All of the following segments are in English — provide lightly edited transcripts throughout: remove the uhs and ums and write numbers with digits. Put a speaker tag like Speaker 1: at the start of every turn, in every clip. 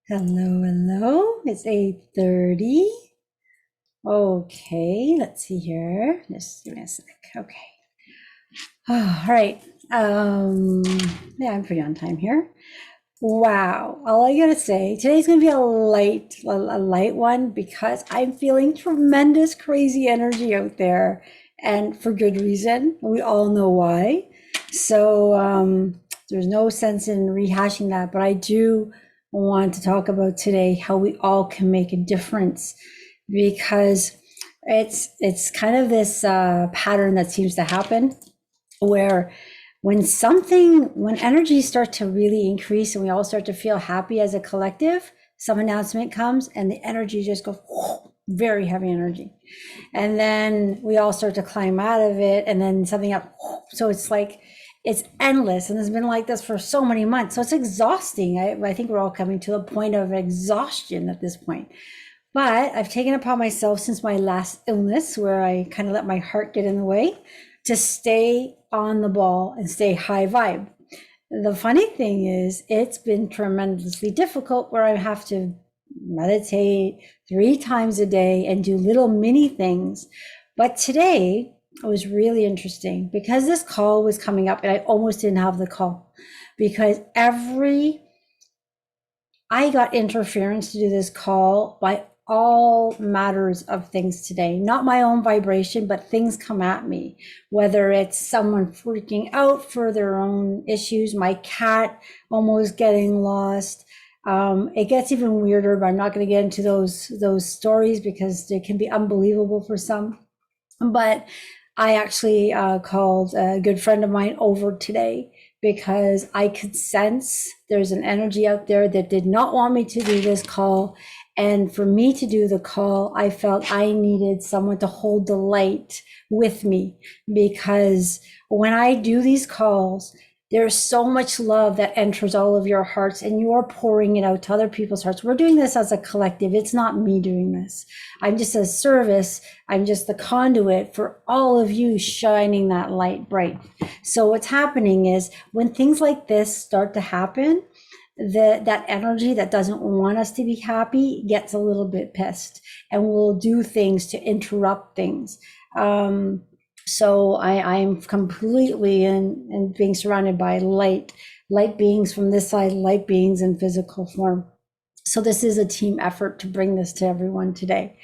Speaker 1: Hello, hello. It's 8:30. Okay, let's see here. Just give me a sec. Okay. All right. Yeah, I'm pretty on time here. Wow. All I gotta say, today's gonna be a light one because I'm feeling tremendous crazy energy out there, and for good reason. We all know why. So there's no sense in rehashing that, but I do want to talk about today how we all can make a difference, because it's kind of this pattern that seems to happen where when energies start to really increase and we all start to feel happy as a collective, some announcement comes and the energy just goes very heavy energy, and then we all start to climb out of it, and then something else. So it's like it's endless, and it's been like this for so many months, so it's exhausting. I think we're all coming to a point of exhaustion at this point. But I've taken it upon myself since my last illness, where I kind of let my heart get in the way, to stay on the ball and stay high vibe. The funny thing is, it's been tremendously difficult, where I have to meditate 3 times a day and do little mini things. But today it was really interesting because this call was coming up and I almost didn't have the call, because I got interference to do this call by all matters of things today, not my own vibration, but things come at me, whether it's someone freaking out for their own issues, my cat almost getting lost. It gets even weirder, but I'm not going to get into those stories because they can be unbelievable for some. But I actually called a good friend of mine over today because I could sense there's an energy out there that did not want me to do this call. And for me to do the call, I felt I needed someone to hold the light with me, because when I do these calls, there's so much love that enters all of your hearts, and you're pouring it out to other people's hearts. We're doing this as a collective. It's not me doing this. I'm just a service. I'm just the conduit for all of you shining that light bright. So what's happening is when things like this start to happen, that energy that doesn't want us to be happy gets a little bit pissed and will do things to interrupt things. So I'm completely in being surrounded by light beings from this side, light beings in physical form. So this is a team effort to bring this to everyone today.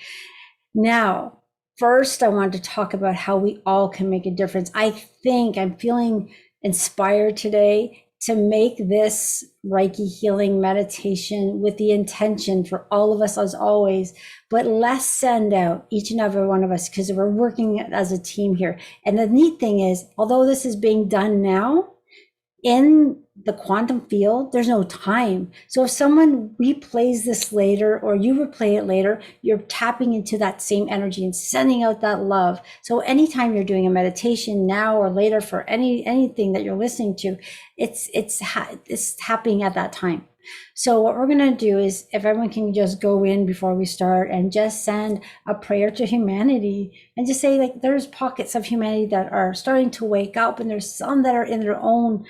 Speaker 1: Now, first, I want to talk about how we all can make a difference. I think I'm feeling inspired today to make this Reiki healing meditation with the intention for all of us, as always, but let's send out each and every one of us, because we're working as a team here. And the neat thing is, although this is being done now, in the quantum field, there's no time. So if someone replays this later or you replay it later, you're tapping into that same energy and sending out that love. So anytime you're doing a meditation now or later for anything that you're listening to, it's happening at that time. So what we're going to do is, if everyone can just go in before we start and just send a prayer to humanity and just say, like, there's pockets of humanity that are starting to wake up, and there's some that are in their own,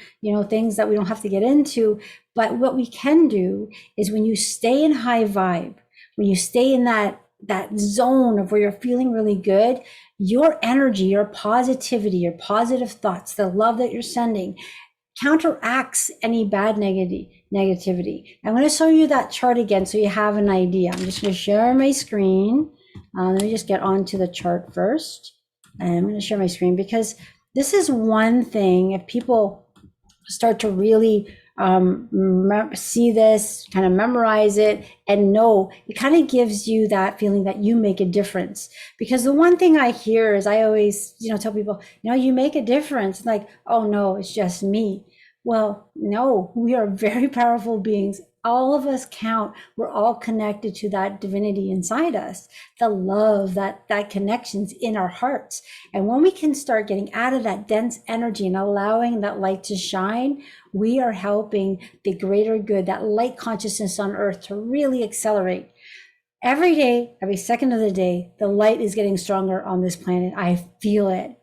Speaker 1: things that we don't have to get into. But what we can do is, when you stay in high vibe, when you stay in that zone of where you're feeling really good, your energy, your positivity, your positive thoughts, the love that you're sending counteracts any bad negativity. I'm going to show you that chart again so you have an idea. I'm just going to share my screen. Let me just get onto the chart first. And I'm going to share my screen because this is one thing. If people start to really see this, kind of memorize it, and know, it kind of gives you that feeling that you make a difference. Because the one thing I hear is, I always, tell people, you make a difference. Like, oh no, it's just me. Well, no, we are very powerful beings. All of us count. We're all connected to that divinity inside us, the love, that connection's in our hearts. And when we can start getting out of that dense energy and allowing that light to shine, we are helping the greater good, that light consciousness on earth, to really accelerate. Every day, every second of the day, the light is getting stronger on this planet. I feel it.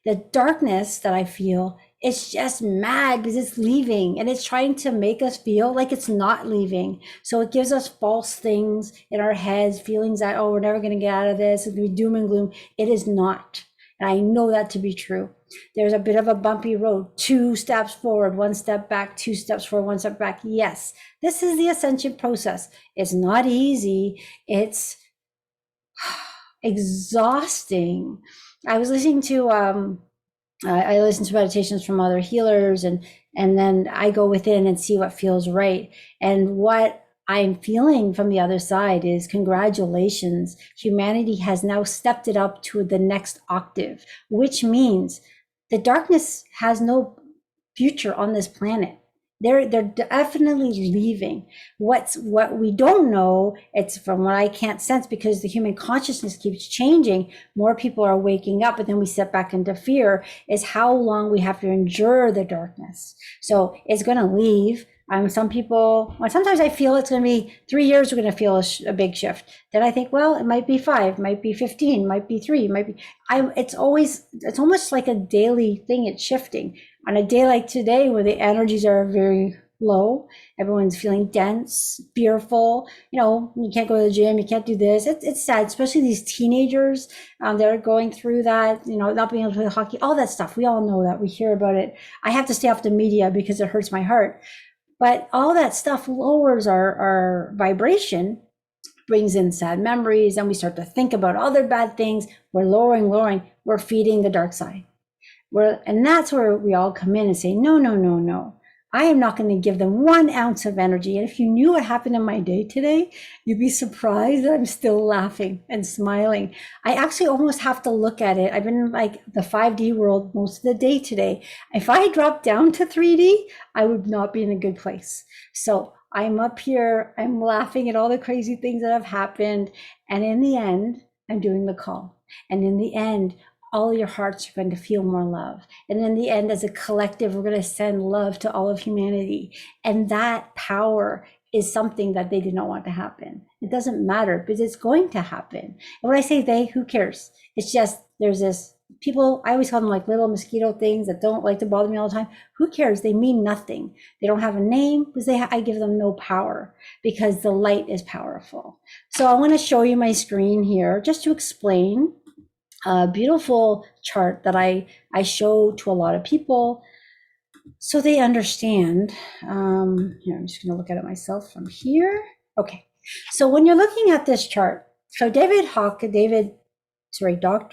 Speaker 1: The darkness that I feel, it's just mad because it's leaving, and it's trying to make us feel like it's not leaving. So it gives us false things in our heads, feelings that, oh, we're never going to get out of this. It's going to be doom and gloom. It is not. And I know that to be true. There's a bit of a bumpy road, 2 steps forward, 1 step back, 2 steps forward, 1 step back. Yes, this is the ascension process. It's not easy. It's exhausting. I was listening to, I listen to meditations from other healers, and then I go within and see what feels right. And what I'm feeling from the other side is, congratulations, humanity has now stepped it up to the next octave, which means the darkness has no future on this planet. They're definitely leaving. What we don't know, it's from what I can't sense, because the human consciousness keeps changing. More people are waking up, but then we step back into fear, is how long we have to endure the darkness. So it's going to leave. Some people, sometimes I feel it's going to be 3 years, we're going to feel a big shift. Then I think, well, it might be 5, might be 15, might be 3, might be, it's almost like a daily thing. It's shifting. On a day like today, where the energies are very low, everyone's feeling dense, fearful, you can't go to the gym, you can't do this. It's sad, especially these teenagers that are going through that, not being able to play hockey, all that stuff. We all know that, we hear about it. I have to stay off the media because it hurts my heart. But all that stuff lowers our vibration, brings in sad memories, and we start to think about other bad things. We're lowering, we're feeding the dark side. And that's where we all come in and say, no. I am not going to give them 1 ounce of energy. And if you knew what happened in my day today, you'd be surprised that I'm still laughing and smiling. I actually almost have to look at it. I've been in like the 5D world most of the day today. If I dropped down to 3D, I would not be in a good place. So I'm up here, I'm laughing at all the crazy things that have happened. And in the end, I'm doing the call. And in the end, all your hearts are going to feel more love. And in the end, as a collective, we're going to send love to all of humanity. And that power is something that they did not want to happen. It doesn't matter because it's going to happen. And when I say they, who cares? It's just, there's this people, I always call them like little mosquito things that don't like to bother me all the time. Who cares? They mean nothing. They don't have a name because I give them no power because the light is powerful. So I want to show you my screen here just to explain a beautiful chart that I show to a lot of people so they understand. Here, I'm just going to look at it myself from here. Okay. So when you're looking at this chart, so Dr.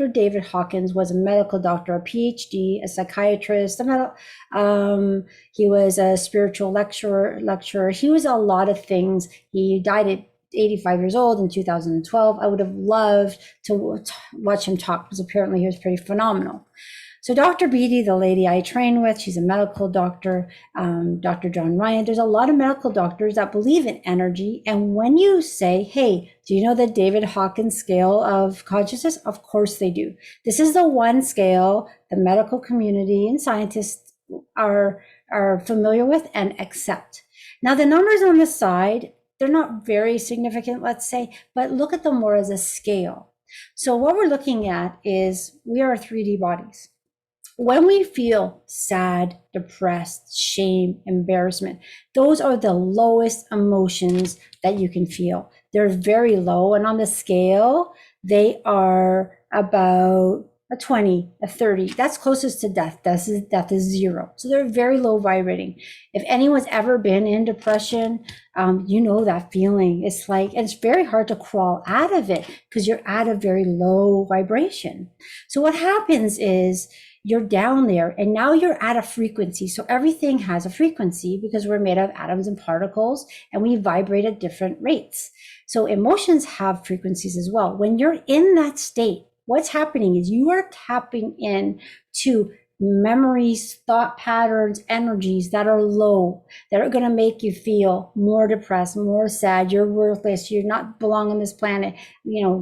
Speaker 1: David Hawkins was a medical doctor, a PhD, a psychiatrist, he was a spiritual lecturer. He was a lot of things. He died at 85 years old in 2012. I would have loved to watch him talk because apparently he was pretty phenomenal. So Dr. Beatty, the lady I train with, she's a medical doctor, Dr. John Ryan. There's a lot of medical doctors that believe in energy. And when you say, hey, do you know the David Hawkins scale of consciousness? Of course they do. This is the one scale the medical community and scientists are familiar with and accept. Now the numbers on the side, they're not very significant, let's say, but look at them more as a scale. So what we're looking at is we are 3D bodies. When we feel sad, depressed, shame, embarrassment, those are the lowest emotions that you can feel. They're very low. And on the scale, they are about a 20, a 30. That's closest to death. Death is 0. So they're very low vibrating. If anyone's ever been in depression, you know that feeling. It's like, and it's very hard to crawl out of it because you're at a very low vibration. So what happens is, you're down there and now you're at a frequency. So everything has a frequency because we're made of atoms and particles and we vibrate at different rates. So emotions have frequencies as well. When you're in that state, what's happening is you are tapping in to memories, thought patterns, energies that are low, that are going to make you feel more depressed, more sad, you're worthless, you're not belong on this planet,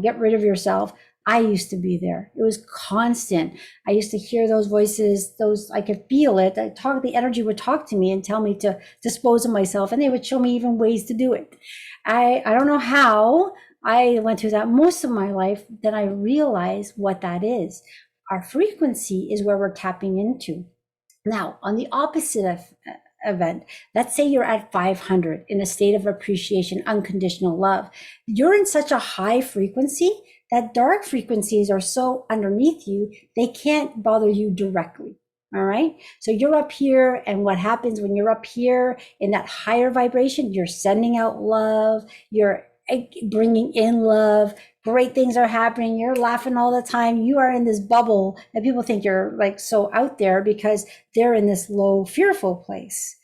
Speaker 1: get rid of yourself. I used to be there. It was constant. I used to hear those voices, I could feel it. The energy would talk to me and tell me to dispose of myself, and they would show me even ways to do it. I don't know how I went through that most of my life. Then I realized what that is. Our frequency is where we're tapping into. Now, on the opposite event, let's say you're at 500 in a state of appreciation, unconditional love. You're in such a high frequency that dark frequencies are so underneath you, they can't bother you directly. All right. So you're up here. And what happens when you're up here in that higher vibration, you're sending out love, you're bringing in love, great things are happening, you're laughing all the time, you are in this bubble and people think you're like so out there because they're in this low, fearful place.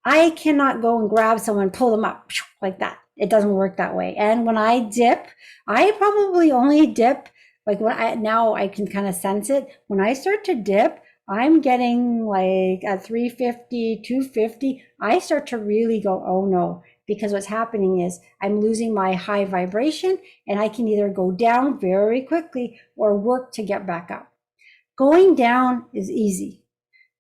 Speaker 1: I cannot go and grab someone, pull them up like that. It doesn't work that way. And when I dip, I probably only dip, like now I can kind of sense it. When I start to dip, I'm getting like at 350, 250. I start to really go, oh no, because what's happening is I'm losing my high vibration and I can either go down very quickly or work to get back up. Going down is easy,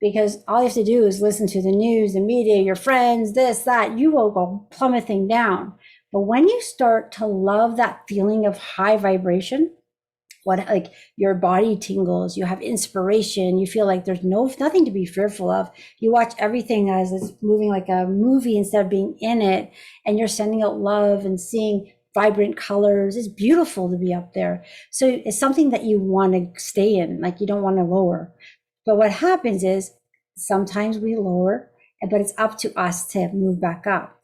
Speaker 1: because all you have to do is listen to the news, the media, your friends, this, that, you will go plummeting down. But when you start to love that feeling of high vibration, like your body tingles, you have inspiration, you feel like there's nothing to be fearful of. You watch everything as it's moving like a movie instead of being in it, and you're sending out love and seeing vibrant colors. It's beautiful to be up there. So it's something that you want to stay in, like you don't want to lower. But what happens is sometimes we lower, but it's up to us to move back up.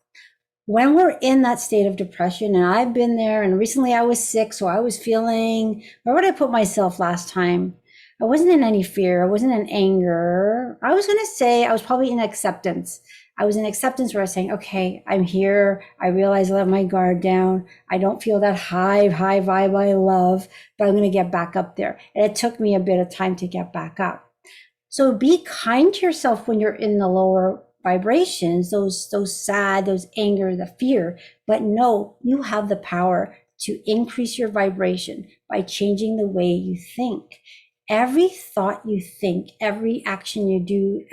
Speaker 1: When we're in that state of depression, and I've been there, and recently I was sick, so I was feeling, where would I put myself last time? I wasn't in any fear. I wasn't in anger. I was going to say I was probably in acceptance. I was in acceptance where I was saying, okay, I'm here. I realize I let my guard down. I don't feel that high vibe I love, but I'm going to get back up there. And it took me a bit of time to get back up. So be kind to yourself when you're in the lower vibrations, those sad, those anger, the fear, but know you have the power to increase your vibration by changing the way you think. Every thought you think, every action you do,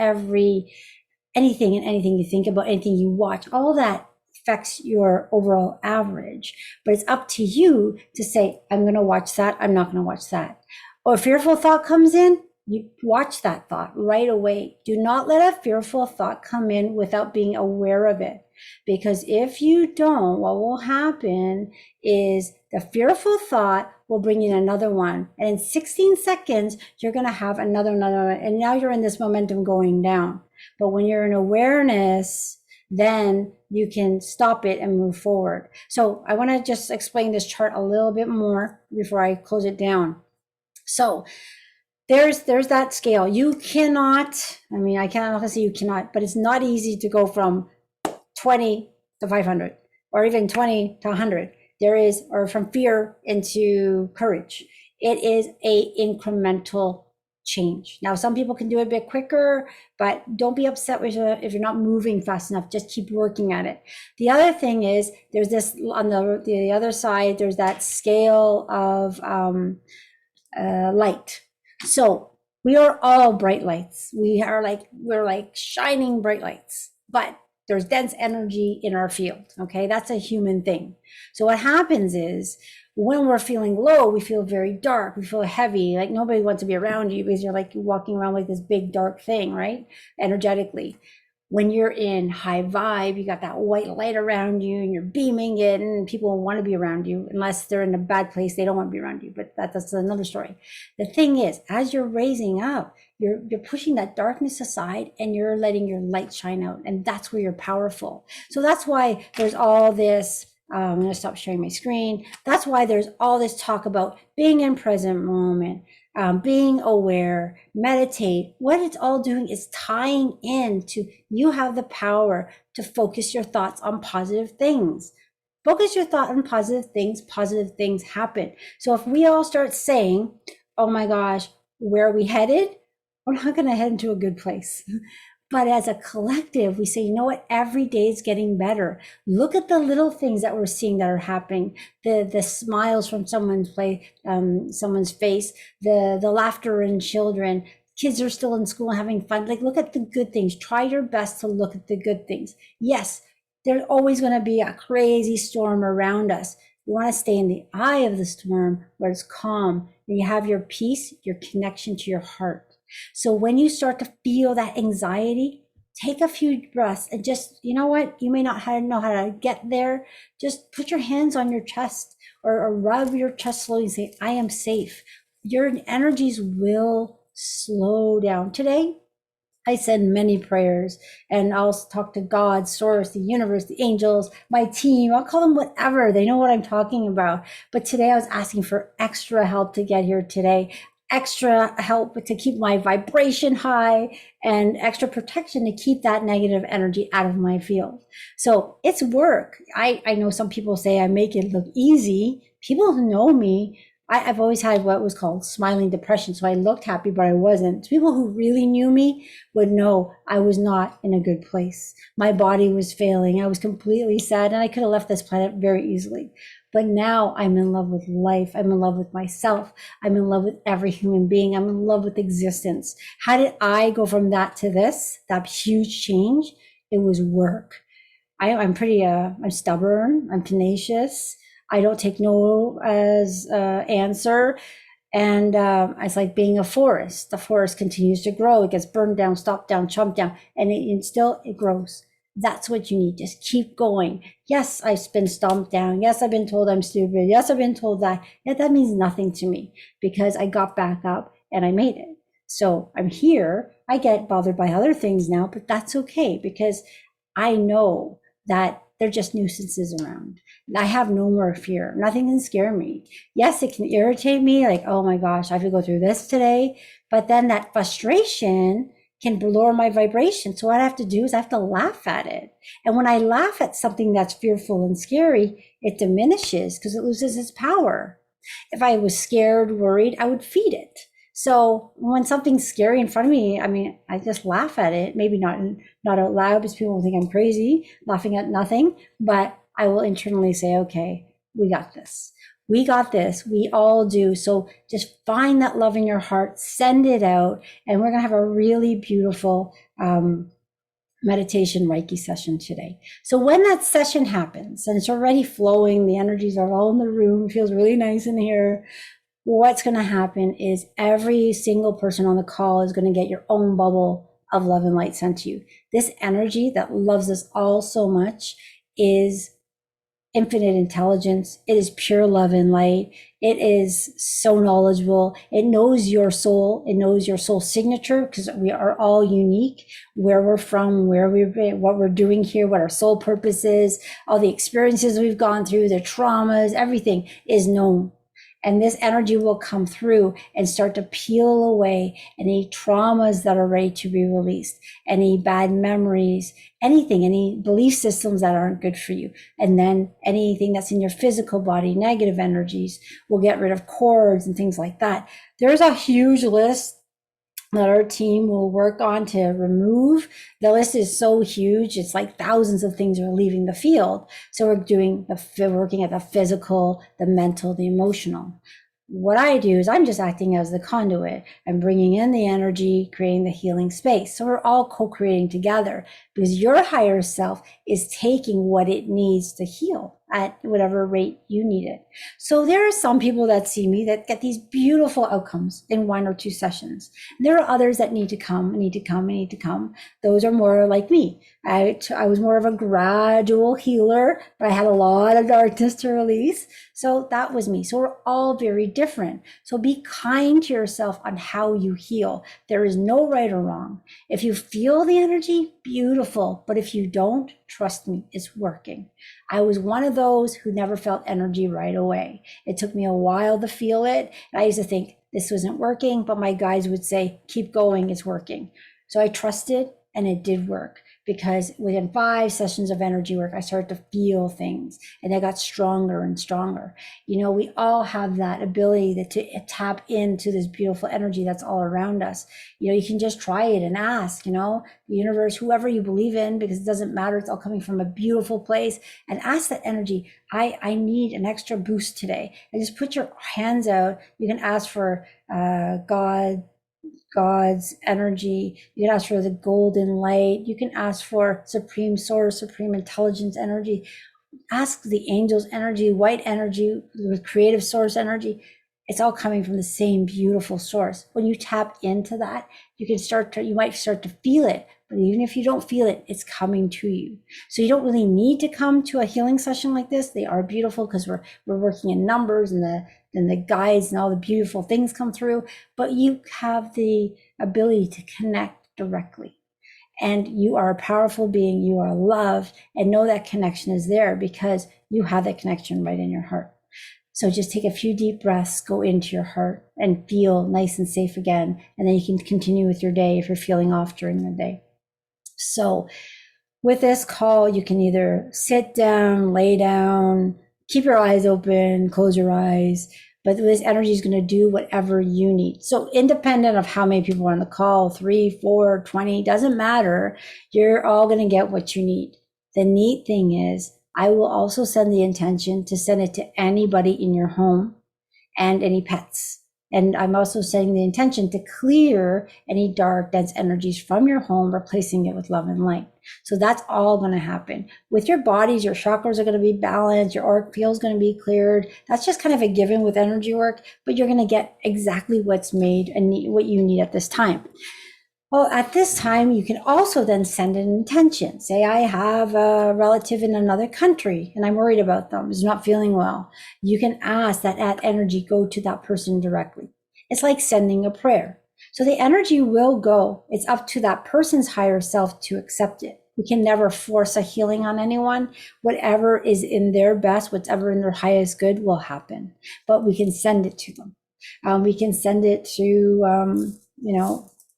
Speaker 1: anything you think about, anything you watch, all that affects your overall average. But it's up to you to say, I'm going to watch that. I'm not going to watch that. Or a fearful thought comes in, you watch that thought right away. Do not let a fearful thought come in without being aware of it. Because if you don't, what will happen is the fearful thought will bring in another one. And in 16 seconds, you're going to have another. And now you're in this momentum going down. But when you're in awareness, then you can stop it and move forward. So I want to just explain this chart a little bit more before I close it down. So there's that scale. You cannot, I cannot say you cannot, but it's not easy to go from 20 to 500 or even 20 to 100. Or from fear into courage. It is a incremental change. Now, some people can do it a bit quicker, but don't be upset if you're not moving fast enough. Just keep working at it. The other thing is there's this on the other side, there's that scale of light. So we are all bright lights. We're like shining bright lights, but there's dense energy in our field. Okay. That's a human thing. So what happens is when we're feeling low, we feel very dark. We feel heavy. Like nobody wants to be around you because you're like walking around like this big dark thing, right? Energetically. When you're in high vibe, you got that white light around you and you're beaming it, and people want to be around you. Unless they're in a bad place, they don't want to be around you, but that's another story. The thing is, as you're raising up, you're pushing that darkness aside and you're letting your light shine out, and that's where you're powerful. So that's why there's all this, I'm going to stop sharing my screen. That's why there's all this talk about being in present moment, being aware, meditate. What it's all doing is tying into you have the power to focus your thoughts on positive things. Focus your thought on positive things happen. So if we all start saying, oh my gosh, where are we headed? We're not going to head into a good place. But as a collective, we say, you know what? Every day is getting better. Look at the little things that we're seeing that are happening. The smiles from someone's face, the laughter in children. Kids are still in school having fun. Like, look at the good things. Try your best to look at the good things. Yes, there's always going to be a crazy storm around us. You want to stay in the eye of the storm where it's calm and you have your peace, your connection to your heart. So when you start to feel that anxiety, take a few breaths and just, you know what? You may not know how to get there. Just put your hands on your chest or rub your chest slowly and say, I am safe. Your energies will slow down. Today, I said many prayers, and I'll talk to God, source, the universe, the angels, my team. I'll call them whatever. They know what I'm talking about. But today I was asking for extra help to get here today. Extra help to keep my vibration high and extra protection to keep that negative energy out of my field. So it's work. I know some people say I make it look easy. People who know me, I've always had what was called smiling depression. So I looked happy, but I wasn't. People who really knew me would know I was not in a good place. My body was failing. I was completely sad, and I could have left this planet very easily. But now I'm in love with life. I'm in love with myself. I'm in love with every human being. I'm in love with existence. How did I go from that to this, that huge change? It was work. I'm stubborn. I'm tenacious. I don't take no as answer. And it's like being a forest. The forest continues to grow. It gets burned down, stopped down, chopped down, and it grows. That's what you need. Just keep going. Yes, I've been stomped down. Yes, I've been told I'm stupid. Yes, I've been told that. Yet that means nothing to me because I got back up and I made it. So I'm here. I get bothered by other things now, but that's okay because I know that they're just nuisances around. I have no more fear. Nothing can scare me. Yes, it can irritate me. Like, oh my gosh, I have to go through this today. But then that frustration can lower my vibration. So what I have to do is I have to laugh at it. And when I laugh at something that's fearful and scary, it diminishes because it loses its power. If I was scared, worried, I would feed it. So when something's scary in front of me, I mean, I just laugh at it. Maybe not out loud because people will think I'm crazy, laughing at nothing. But I will internally say, okay, we got this. We got this. We all do. So just find that love in your heart, send it out, and we're going to have a really beautiful meditation Reiki session today. So when that session happens and it's already flowing, the energies are all in the room, it feels really nice in here. What's going to happen is every single person on the call is going to get your own bubble of love and light sent to you. This energy that loves us all so much is infinite intelligence. It is pure love and light. It is so knowledgeable. It knows your soul. It knows your soul signature because we are all unique, where we're from, where we've been, what we're doing here, what our soul purpose is, all the experiences we've gone through, the traumas, everything is known. And this energy will come through and start to peel away any traumas that are ready to be released, any bad memories, anything, any belief systems that aren't good for you. And then anything that's in your physical body, negative energies, will get rid of cords and things like that. There's a huge list that our team will work on to remove. The list is so huge. It's like thousands of things are leaving the field. So we're working at the physical, the mental, the emotional. What I do is I'm just acting as the conduit. I'm bringing in the energy, creating the healing space. So we're all co-creating together because your higher self is taking what it needs to heal at whatever rate you need it. So there are some people that see me that get these beautiful outcomes in 1 or 2 sessions. And there are others that need to come. Those are more like me. I was more of a gradual healer, but I had a lot of darkness to release. So that was me. So we're all very different. So be kind to yourself on how you heal. There is no right or wrong. If you feel the energy, beautiful. But if you don't, trust me, it's working. I was one of those who never felt energy right away. It took me a while to feel it. And I used to think this wasn't working, but my guides would say, keep going, it's working. So I trusted and it did work because within 5 sessions of energy work, I started to feel things and they got stronger and stronger. You know, we all have that ability to tap into this beautiful energy that's all around us. You know, you can just try it and ask, you know, the universe, whoever you believe in, because it doesn't matter. It's all coming from a beautiful place, and ask that energy. I need an extra boost today. And just put your hands out. You can ask for God's energy. You can ask for the golden light. You can ask for supreme source, supreme intelligence energy. Ask the angels energy, white energy, with creative source energy. It's all coming from the same beautiful source. When you tap into that, you might start to feel it, but even if you don't feel it, it's coming to you. So you don't really need to come to a healing session like this. They are beautiful because we're working in numbers and the guides and all the beautiful things come through, but you have the ability to connect directly. And you are a powerful being, you are loved, and know that connection is there because you have that connection right in your heart. So just take a few deep breaths, go into your heart and feel nice and safe again. And then you can continue with your day if you're feeling off during the day. So with this call, you can either sit down, lay down, keep your eyes open, close your eyes, but this energy is going to do whatever you need. So independent of how many people are on the call, 3, 4, 20, doesn't matter. You're all going to get what you need. The neat thing is I will also send the intention to send it to anybody in your home and any pets. And I'm also setting the intention to clear any dark, dense energies from your home, replacing it with love and light. So that's all going to happen. With your bodies, your chakras are going to be balanced, your auric field is going to be cleared. That's just kind of a given with energy work, but you're going to get exactly what's made and what you need at this time. Well, at this time, you can also then send an intention. Say I have a relative in another country and I'm worried about them, is not feeling well. You can ask that energy go to that person directly. It's like sending a prayer. So the energy will go. It's up to that person's higher self to accept it. We can never force a healing on anyone. Whatever is in their best, whatever in their highest good will happen. But we can send it to them. We can send it to,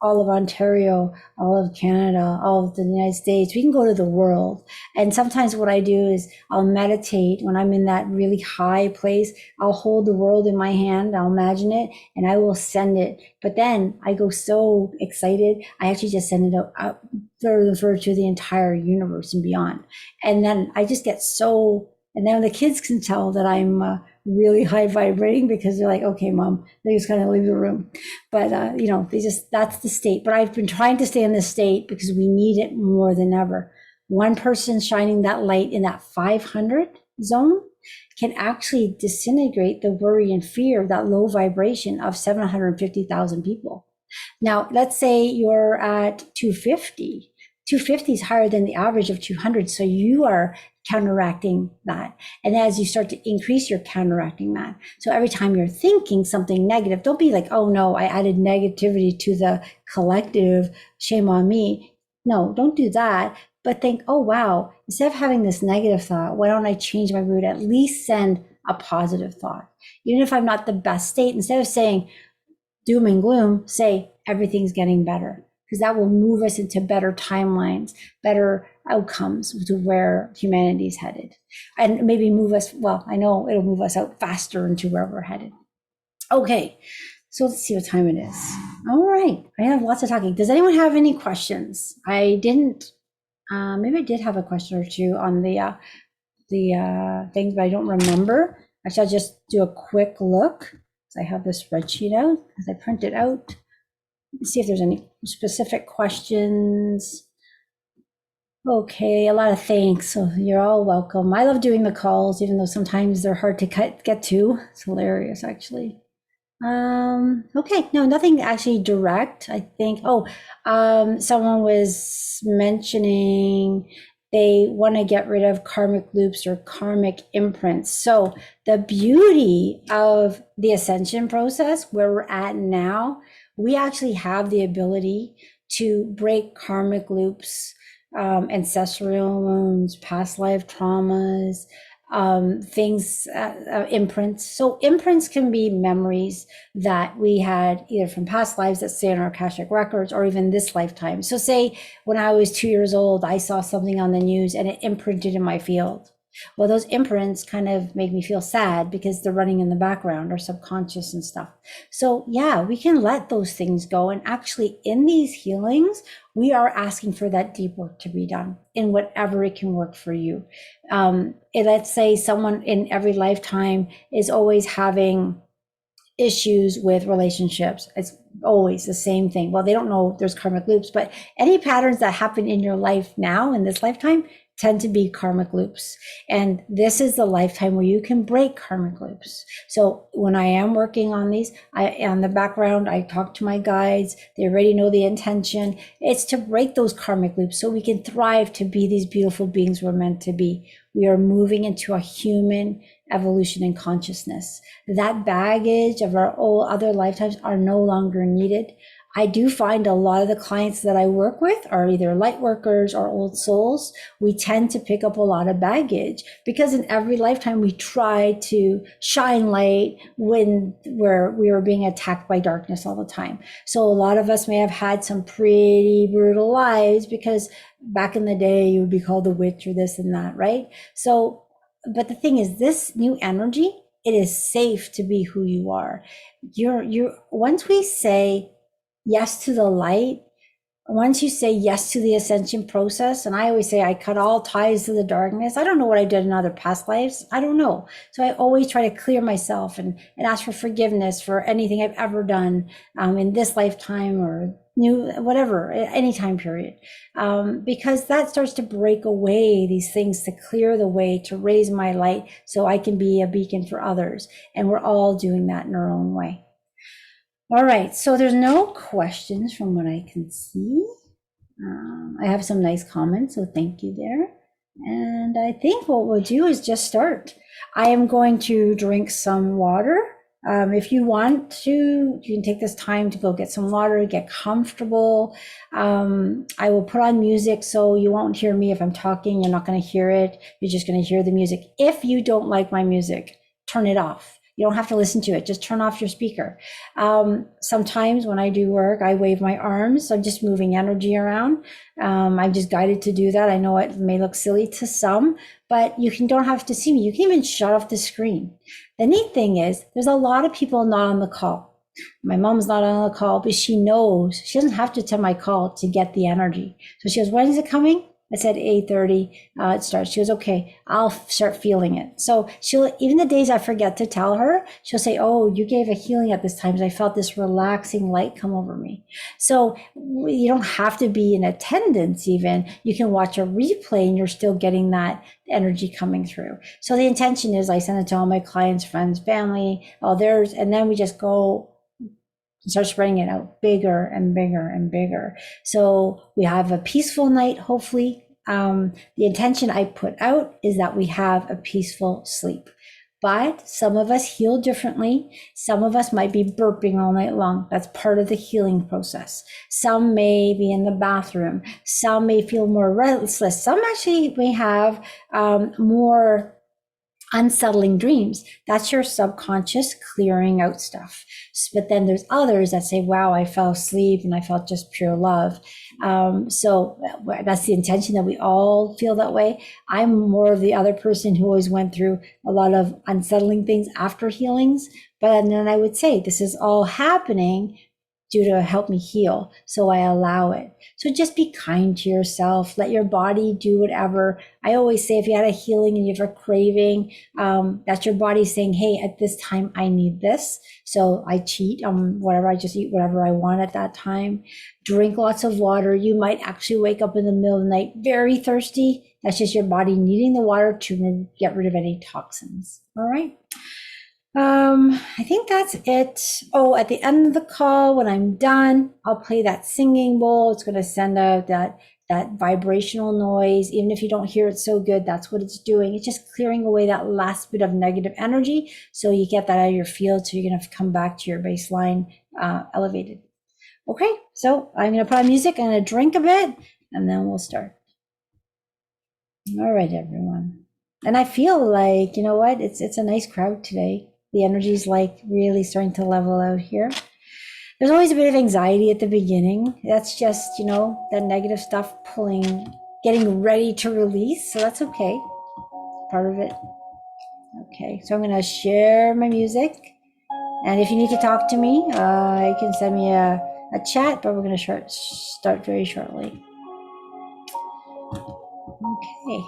Speaker 1: all of Ontario, all of Canada, all of the United States. We can go to the world. And sometimes what I do is I'll meditate when I'm in that really high place. I'll hold the world in my hand, I'll imagine it, and I will send it. But then I go so excited, I actually just send it out further to the entire universe and beyond. And then I just get so, and then the kids can tell that I'm really high vibrating because they're like, okay, mom, they just kind of leave the room. But, that's the state. But I've been trying to stay in this state because we need it more than ever. One person shining that light in that 500 zone can actually disintegrate the worry and fear, that low vibration of 750,000 people. Now, let's say you're at 250. 250 is higher than the average of 200. So you are counteracting that. And as you start to increase, you're counteracting that. So every time you're thinking something negative, don't be like, oh no, I added negativity to the collective, shame on me. No, don't do that. But think, oh wow, instead of having this negative thought, why don't I change my mood? At least send a positive thought. Even if I'm not the best state, instead of saying doom and gloom, say everything's getting better, because that will move us into better timelines, better outcomes to where humanity is headed. And maybe move us, well, I know it'll move us out faster into where we're headed. Okay, so let's see what time it is. All right, I have lots of talking. Does anyone have any questions? I didn't, maybe I did have a question or two on the things, but I don't remember. Actually, I'll just do a quick look. I have this spreadsheet out because I printed out. Let's see if there's any specific questions. Okay, a lot of thanks. So you're all welcome. I love doing the calls, even though sometimes they're hard to get to. It's hilarious, actually. Okay, no, nothing actually direct. I think, someone was mentioning they want to get rid of karmic loops or karmic imprints. So the beauty of the ascension process, where we're at now, we actually have the ability to break karmic loops, ancestral wounds, past life traumas, things, imprints. So imprints can be memories that we had either from past lives that stay in our Akashic records or even this lifetime. So say when I was 2 years old, I saw something on the news and it imprinted in my field. Well, those imprints kind of make me feel sad because they're running in the background or subconscious and stuff. So yeah, we can let those things go. And actually in these healings, we are asking for that deep work to be done in whatever it can work for you. Let's say someone in every lifetime is always having issues with relationships. It's always the same thing. Well, they don't know there's karmic loops, but any patterns that happen in your life now in this lifetime tend to be karmic loops. And this is the lifetime where you can break karmic loops. So when I am working on these, on the background, I talk to my guides. They already know the intention. It's to break those karmic loops so we can thrive to be these beautiful beings we're meant to be. We are moving into a human evolution and consciousness. That baggage of our old other lifetimes are no longer needed. I do find a lot of the clients that I work with are either light workers or old souls. We tend to pick up a lot of baggage because in every lifetime we try to shine light when we were being attacked by darkness all the time. So a lot of us may have had some pretty brutal lives because back in the day you would be called a witch or this and that, right? So, but the thing is, this new energy, it is safe to be who you are. Once we say yes to the light, once you say yes to the ascension process, and I always say I cut all ties to the darkness. I don't know what I did in other past lives. I don't know. So I always try to clear myself and ask for forgiveness for anything I've ever done in this lifetime or whatever, any time period. Because that starts to break away these things to clear the way, to raise my light so I can be a beacon for others. And we're all doing that in our own way. All right, so there's no questions from what I can see. I have some nice comments, so thank you there. And I think what we'll do is just start. I am going to drink some water. If you want to, you can take this time to go get some water, get comfortable. I will put on music so you won't hear me if I'm talking. You're not going to hear it. You're just going to hear the music. If you don't like my music, turn it off. You don't have to listen to it. Just turn off your speaker. Sometimes when I do work, I wave my arms. I'm just moving energy around. I'm just guided to do that. I know it may look silly to some, but don't have to see me. You can even shut off the screen. The neat thing is there's a lot of people not on the call. My mom's not on the call, but she knows she doesn't have to attend my call to get the energy. So she goes, when is it coming? I said 8:30. It starts. She goes, okay, I'll start feeling it. So she'll, even the days I forget to tell her, she'll say, oh, you gave a healing at this time. So I felt this relaxing light come over me. So you don't have to be in attendance even. You can watch a replay and you're still getting that energy coming through. So the intention is I send it to all my clients, friends, family, all theirs, and then we just go start spreading it out bigger and bigger and bigger. So we have a peaceful night, hopefully. The intention I put out is that we have a peaceful sleep. But some of us heal differently. Some of us might be burping all night long. That's part of the healing process. Some may be in the bathroom. Some may feel more restless. Some actually may have more unsettling dreams. That's your subconscious clearing out stuff. But then there's others that say, wow, I fell asleep and I felt just pure love. So that's the intention, that we all feel that way. I'm more of the other person who always went through a lot of unsettling things after healings. But then I would say, this is all happening due to help me heal. So I allow it. So just be kind to yourself. Let your body do whatever. I always say, if you had a healing and you have a craving, that's your body saying, hey, at this time, I need this. So I cheat on whatever. I just eat whatever I want at that time. Drink lots of water. You might actually wake up in the middle of the night very thirsty. That's just your body needing the water to get rid of any toxins. All right. I think that's it. Oh, at the end of the call, when I'm done, I'll play that singing bowl. It's going to send out that vibrational noise. Even if you don't hear it so good, that's what it's doing. It's just clearing away that last bit of negative energy. So you get that out of your field. So you're going to come back to your baseline elevated. Okay, so I'm going to put on music. I'm going to drink a bit and then we'll start. All right, everyone. And I feel like, you know what? It's a nice crowd today. The energy's like really starting to level out here. There's always a bit of anxiety at the beginning. That's just, that negative stuff getting ready to release. So that's okay. Part of it. Okay, so I'm going to share my music. And if you need to talk to me, you can send me a chat, but we're going to start very shortly. Okay,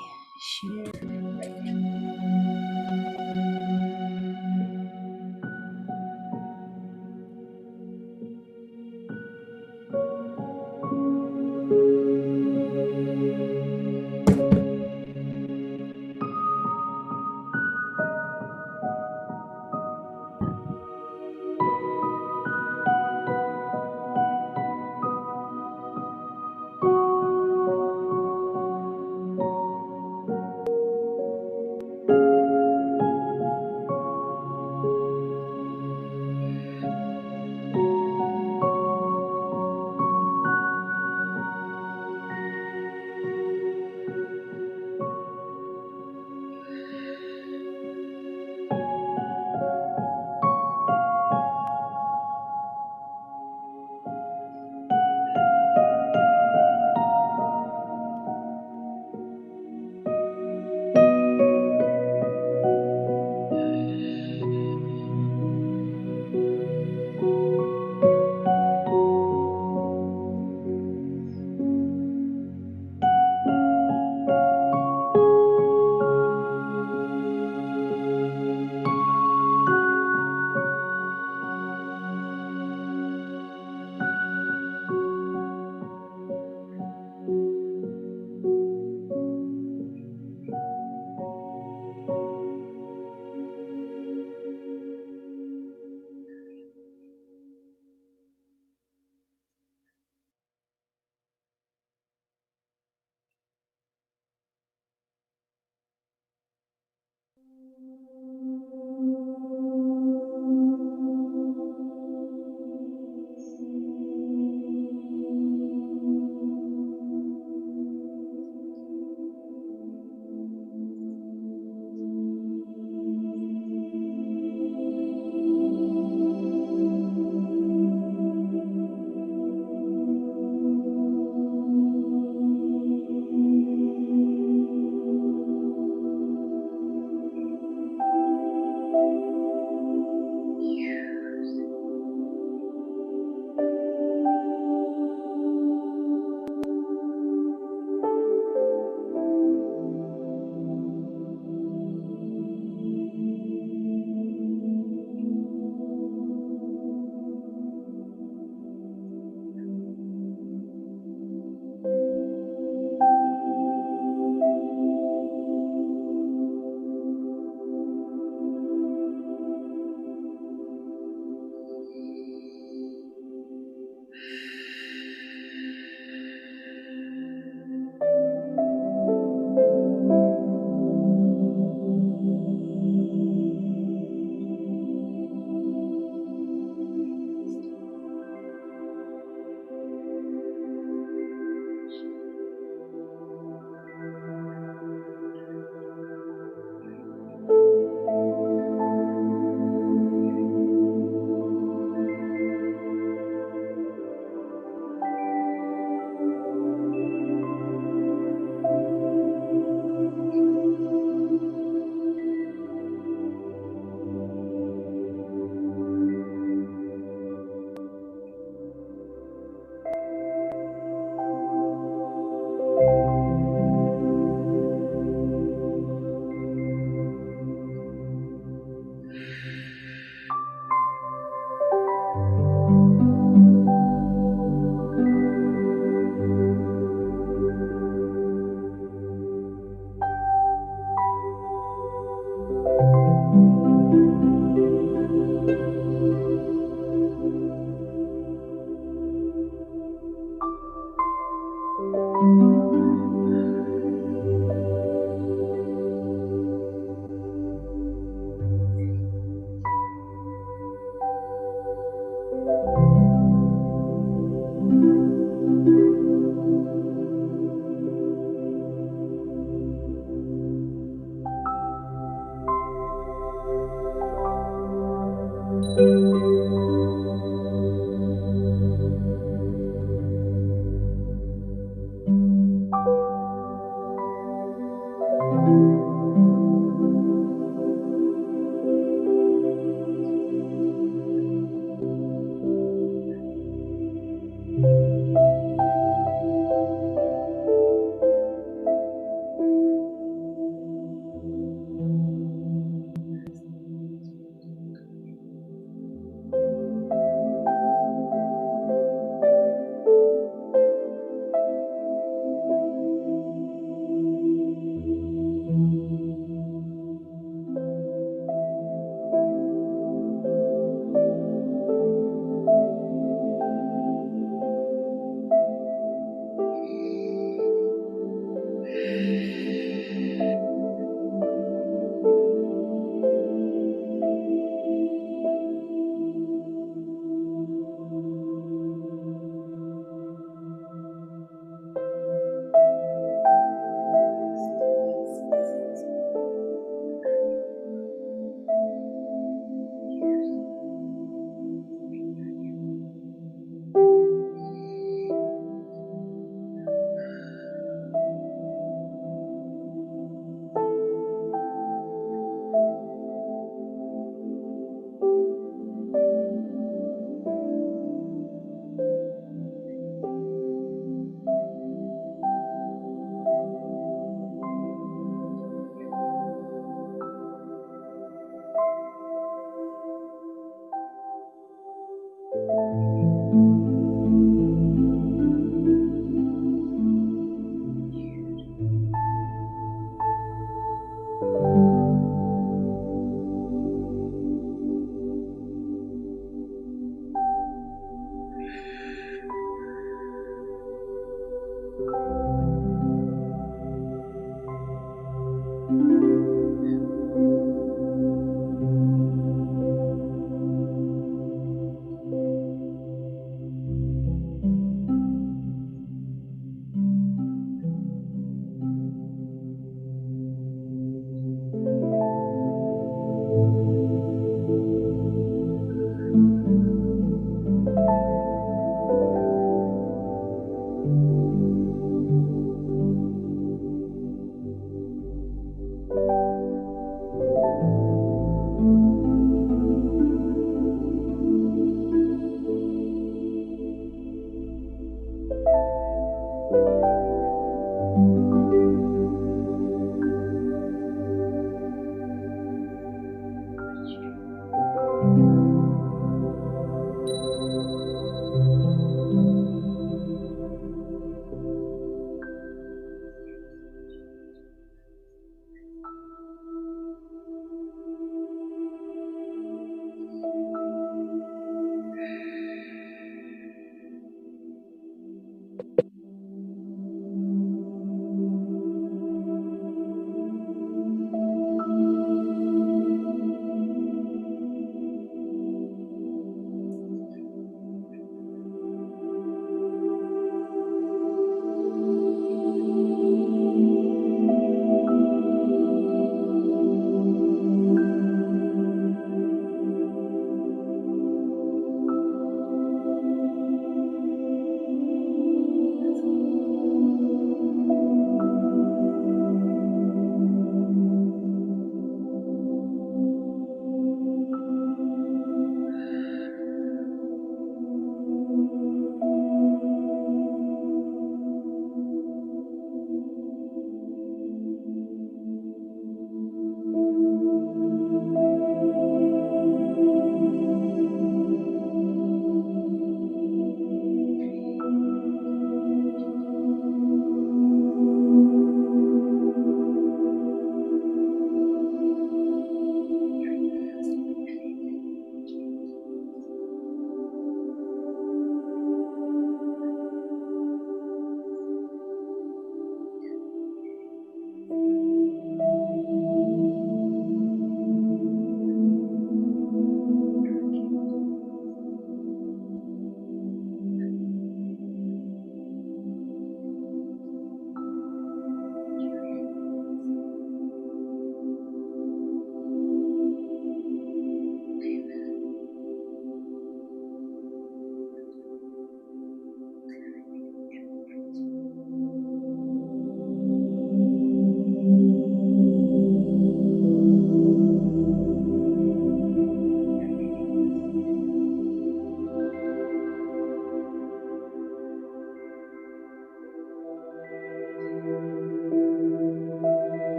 Speaker 1: share.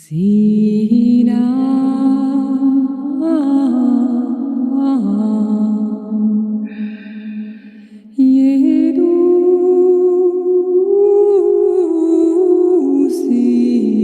Speaker 2: Sina Yedu Sina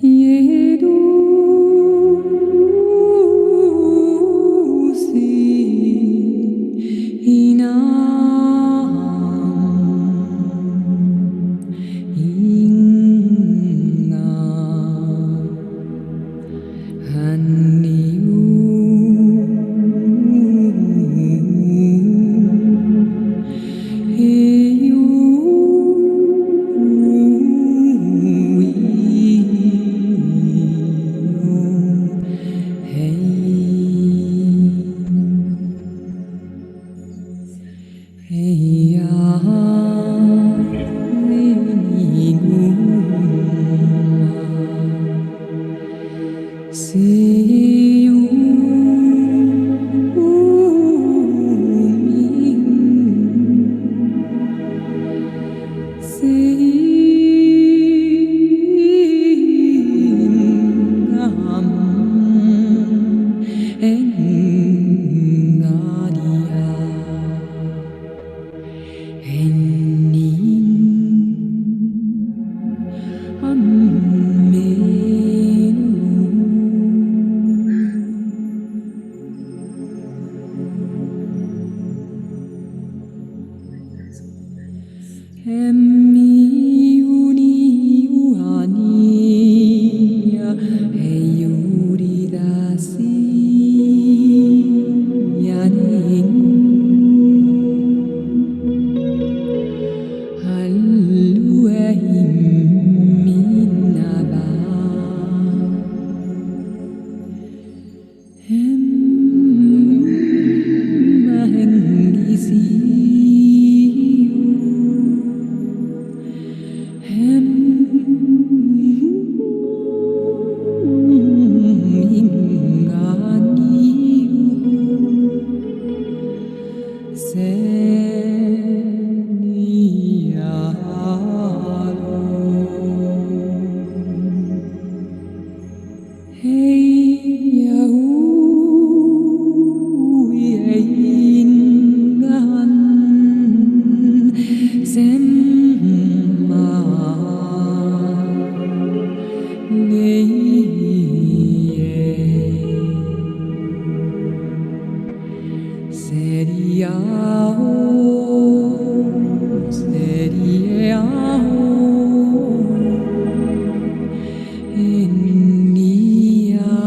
Speaker 2: Yedu Sina Inga See you Emmi uni uania Eyuri dasi yanin Halluehim minaba Mahengisi Enia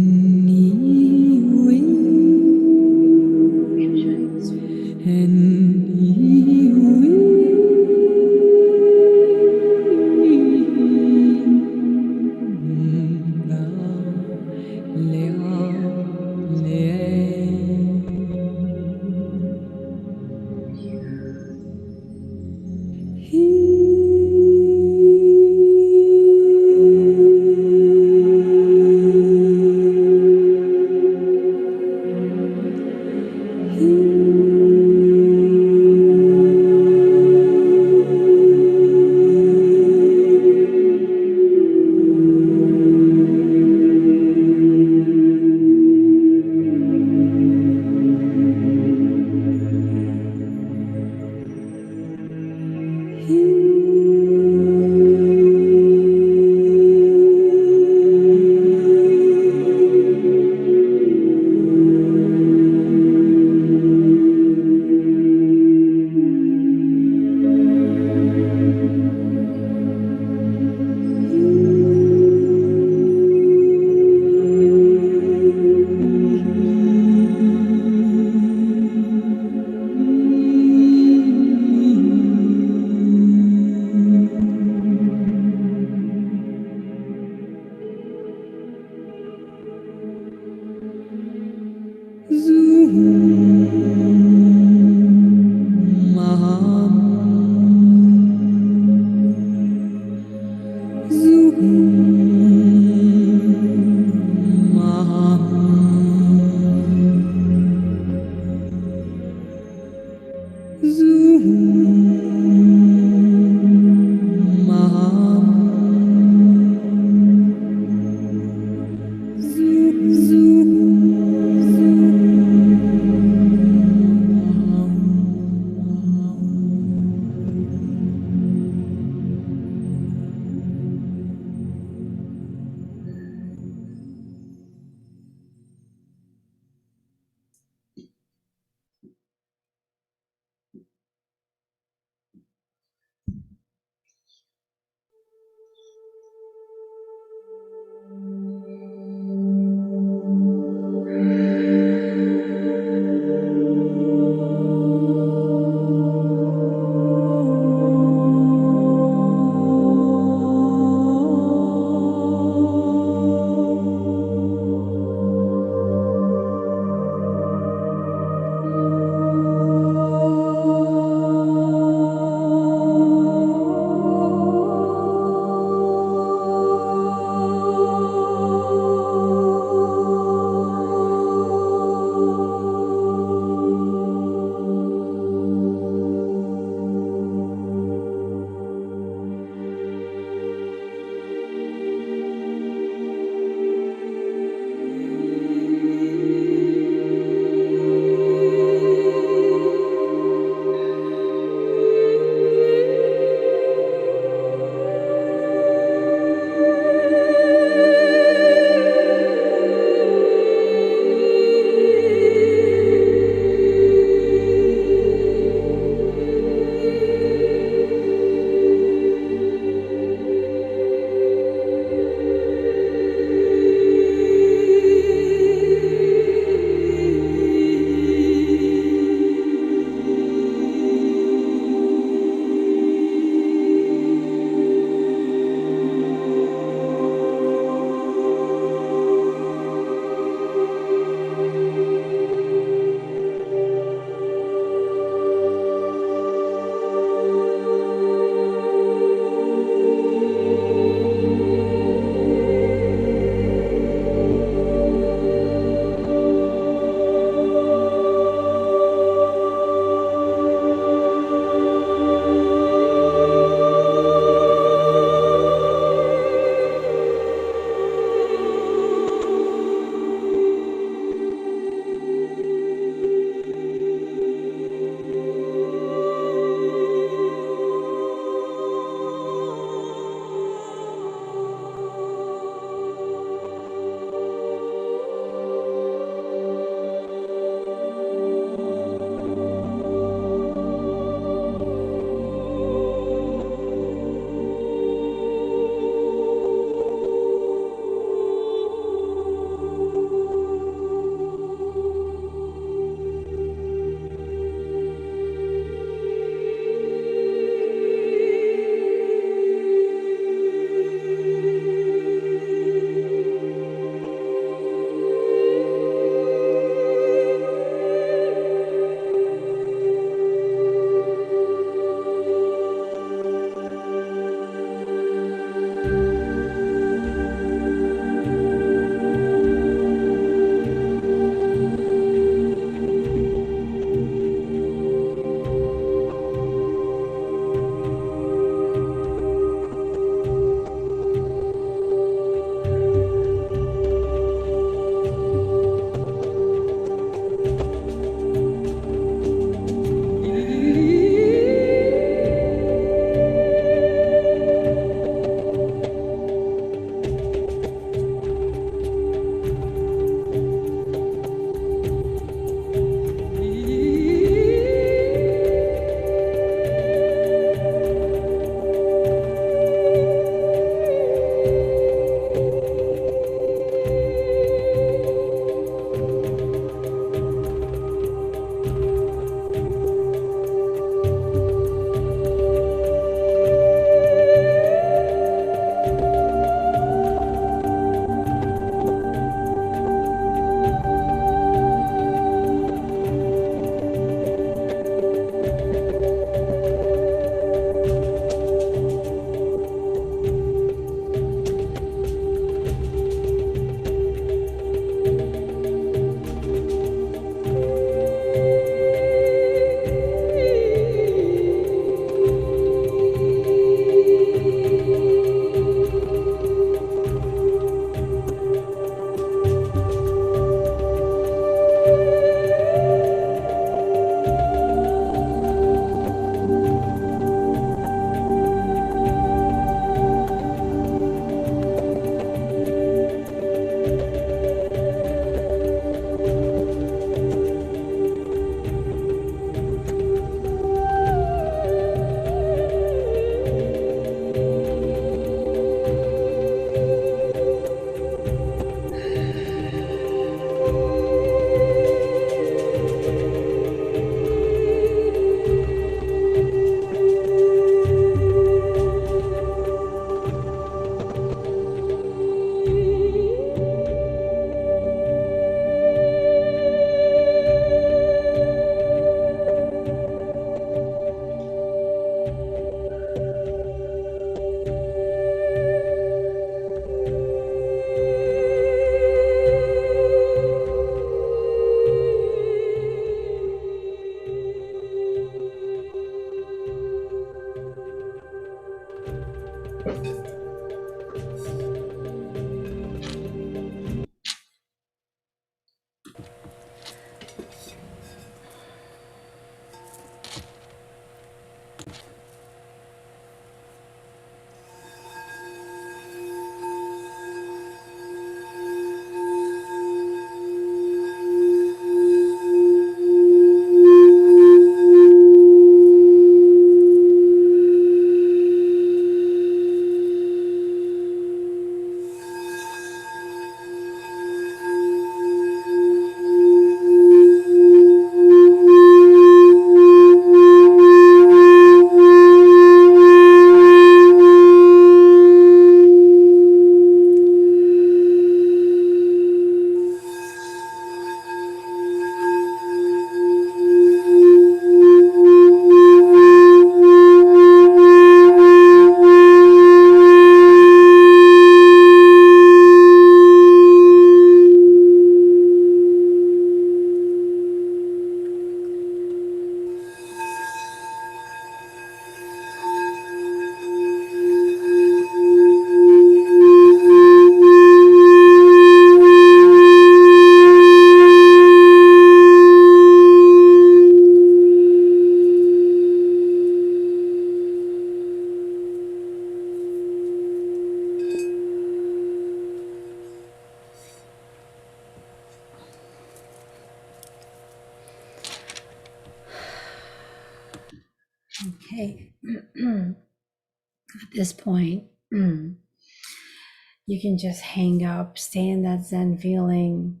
Speaker 1: Okay. At this point, you can just hang up, stay in that Zen feeling,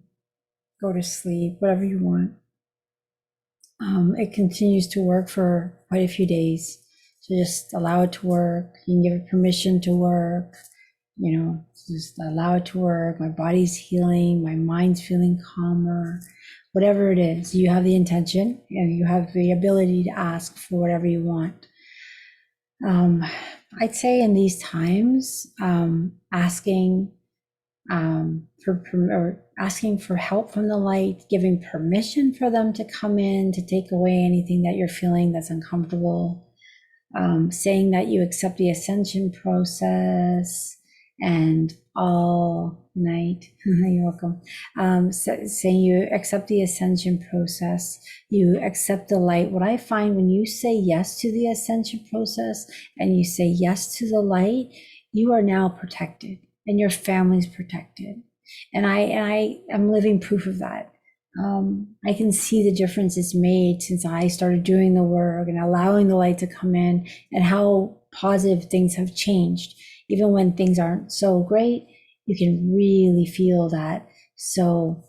Speaker 1: go to sleep, whatever you want. It continues to work for quite a few days. So just allow it to work. You can give it permission to work. Just allow it to work. My body's healing. My mind's feeling calmer. Whatever it is, you have the intention and you have the ability to ask for whatever you want. I'd say in these times, asking asking for help from the light, giving permission for them to come in to take away anything that you're feeling that's uncomfortable, saying that you accept the ascension process and all night. You're welcome. Saying you accept the ascension process, you accept the light. What I find when you say yes to the ascension process and you say yes to the light, you are now protected and your family's protected. And I am living proof of that. I can see the difference it's made since I started doing the work and allowing the light to come in, and how positive things have changed. Even when things aren't so great, you can really feel that. So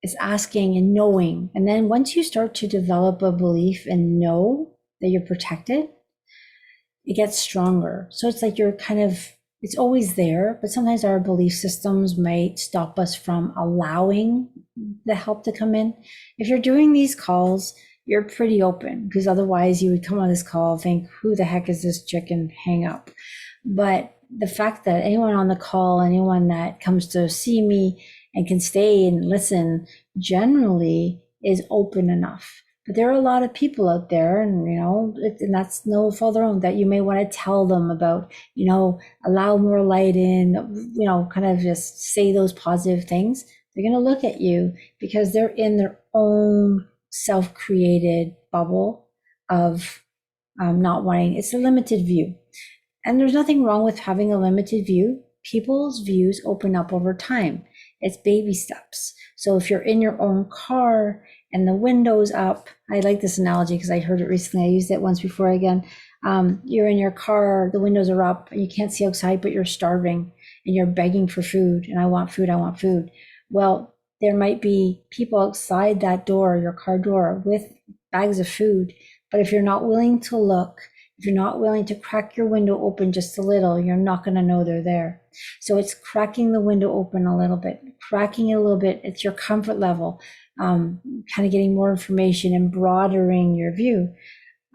Speaker 1: it's asking and knowing. And then once you start to develop a belief and know that you're protected, it gets stronger. So it's like it's always there, but sometimes our belief systems might stop us from allowing the help to come in. If you're doing these calls, you're pretty open, because otherwise you would come on this call, think, who the heck is this chick, and hang up. But the fact that anyone on the call, anyone that comes to see me and can stay and listen, generally is open enough. But there are a lot of people out there, and and that's no fault of their own, that you may want to tell them about, allow more light in, kind of just say those positive things. They're going to look at you because they're in their own self-created bubble of not wanting. It's a limited view, and there's nothing wrong with having a limited view. People's views open up over time. It's baby steps. So if you're in your own car and the window's up, I like this analogy because I heard it recently. I used it once before again. You're in your car, the windows are up, and you can't see outside, but you're starving and you're begging for food. And I want food, I want food. Well, there might be people outside that door, your car door, with bags of food. But if you're not willing to look, if you're not willing to crack your window open just a little, you're not going to know they're there. So it's cracking the window open a little bit, cracking it a little bit. It's your comfort level, kind of getting more information and broadening your view.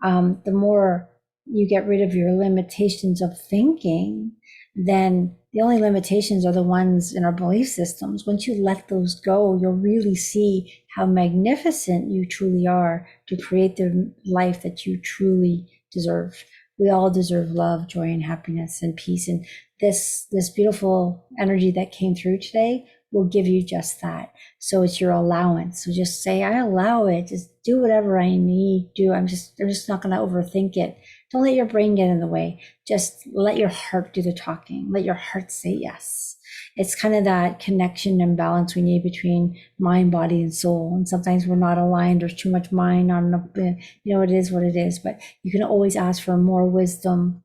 Speaker 1: The more you get rid of your limitations of thinking, then the only limitations are the ones in our belief systems. Once you let those go, you'll really see how magnificent you truly are to create the life that you truly deserve. We all deserve love, joy, and happiness and peace. And this beautiful energy that came through today will give you just that. So it's your allowance. So just say, I allow it. Just do whatever I need to do. I'm just not going to overthink it. Don't let your brain get in the way. Just let your heart do the talking. Let your heart say yes. It's kind of that connection and balance we need between mind, body, and soul. And sometimes we're not aligned. There's too much mind, not enough, it is what it is. But you can always ask for more wisdom,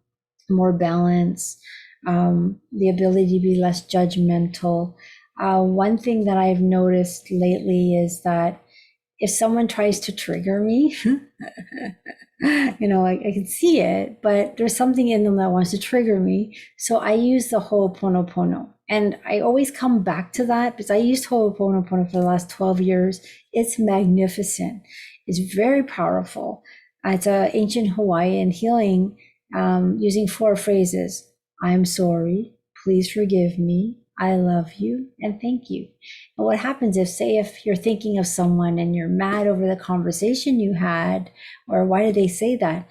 Speaker 1: more balance, the ability to be less judgmental. One thing that I've noticed lately is that if someone tries to trigger me, I can see it, but there's something in them that wants to trigger me. So I use the Ho'oponopono. And I always come back to that because I used Ho'oponopono for the last 12 years. It's magnificent. It's very powerful. It's an ancient Hawaiian healing using 4 phrases. I'm sorry. Please forgive me. I love you and thank you. And what happens if you're thinking of someone and you're mad over the conversation you had, or why did they say that?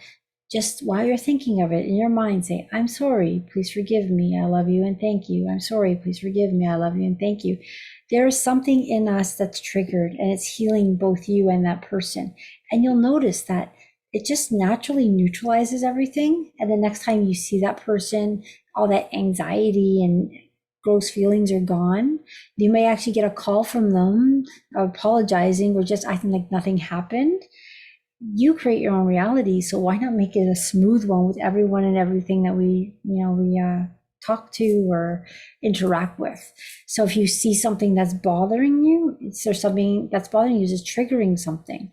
Speaker 1: Just while you're thinking of it in your mind, say, I'm sorry, please forgive me. I love you and thank you. I'm sorry, please forgive me. I love you and thank you. There is something in us that's triggered and it's healing both you and that person. And you'll notice that it just naturally neutralizes everything. And the next time you see that person, all that anxiety and gross feelings are gone. You may actually get a call from them apologizing or just acting like nothing happened. You create your own reality, so why not make it a smooth one with everyone and everything that we talk to or interact with. So if you see something that's bothering you, there's something that's bothering you is triggering something.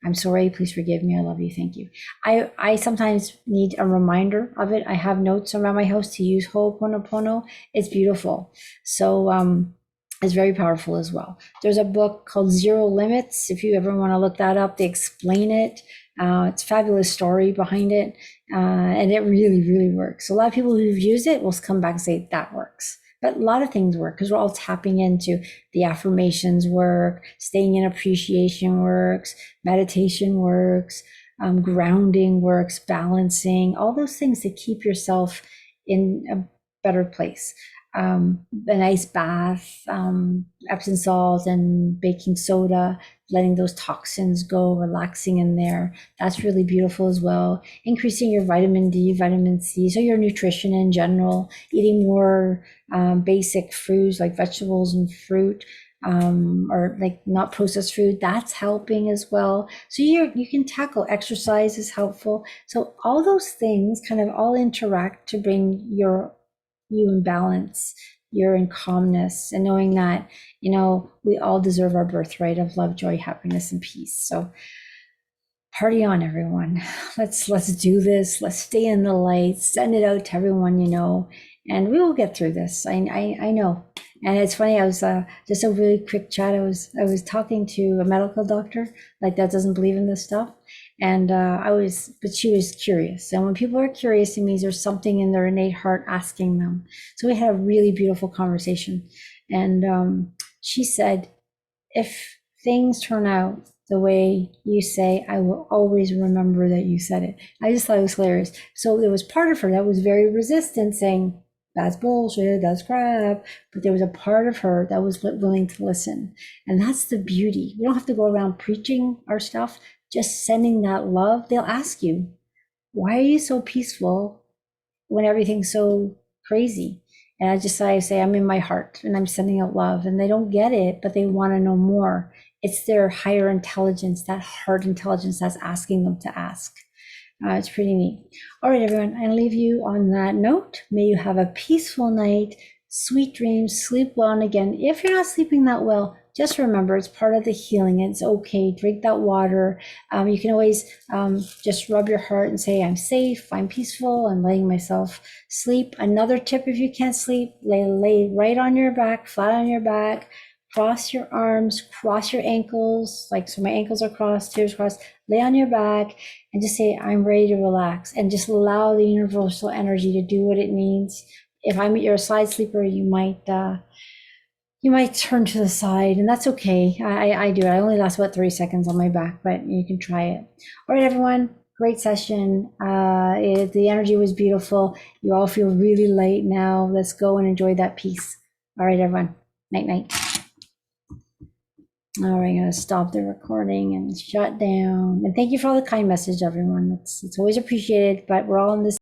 Speaker 1: I'm sorry, please forgive me. I love you. Thank you. I sometimes need a reminder of it. I have notes around my house to use Ho'oponopono. It's beautiful. So it's very powerful as well. There's a book called Zero Limits. If you ever want to look that up, they explain it. It's a fabulous story behind it. And it really, really works. A lot of people who've used it will come back and say that works. But a lot of things work because we're all tapping into the affirmations work, staying in appreciation works, meditation works, grounding works, balancing, all those things to keep yourself in a better place. A nice bath, Epsom salt and baking soda, letting those toxins go, relaxing in there. That's really beautiful as well. Increasing your vitamin D, vitamin C, so your nutrition in general, eating more basic foods like vegetables and fruit, or like not processed food, that's helping as well. So you can tackle exercise is helpful. So all those things kind of all interact to bring you in balance, you're in calmness, and knowing that, we all deserve our birthright of love, joy, happiness, and peace. So party on, everyone. Let's do this. Let's stay in the light, send it out to everyone, and we will get through this. I know. And it's funny, I was just a really quick chat. I was talking to a medical doctor like that doesn't believe in this stuff. And but she was curious. And when people are curious, it means there's something in their innate heart asking them. So we had a really beautiful conversation. And she said, if things turn out the way you say, I will always remember that you said it. I just thought it was hilarious. So there was part of her that was very resistant, saying, that's bullshit, that's crap. But there was a part of her that was willing to listen. And that's the beauty. We don't have to go around preaching our stuff, just sending that love. They'll ask you, why are you so peaceful when everything's so crazy? And I say, I'm in my heart and I'm sending out love. And they don't get it, but they want to know more. It's their higher intelligence, that heart intelligence that's asking them to ask. It's pretty neat. All right, everyone, I leave you on that note. May you have a peaceful night, sweet dreams, sleep well. And again, if you're not sleeping that well, just remember it's part of the healing. It's okay. Drink that water. You can always just rub your heart and say, I'm safe, I'm peaceful, I'm letting myself sleep. Another tip, if you can't sleep, lay right on your back, flat on your back. Cross your arms, cross your ankles, so my ankles are crossed, tears crossed, lay on your back and just say, I'm ready to relax, and just allow the universal energy to do what it needs. If you're a side sleeper, you might turn to the side, and that's okay. I do it. I only last about 30 seconds on my back, but you can try it. All right, everyone. Great session. The energy was beautiful. You all feel really light now. Let's go and enjoy that peace. All right, everyone. Night, night. All right, I'm gonna stop the recording and shut down. And thank you for all the kind message, everyone. It's always appreciated, but we're all in this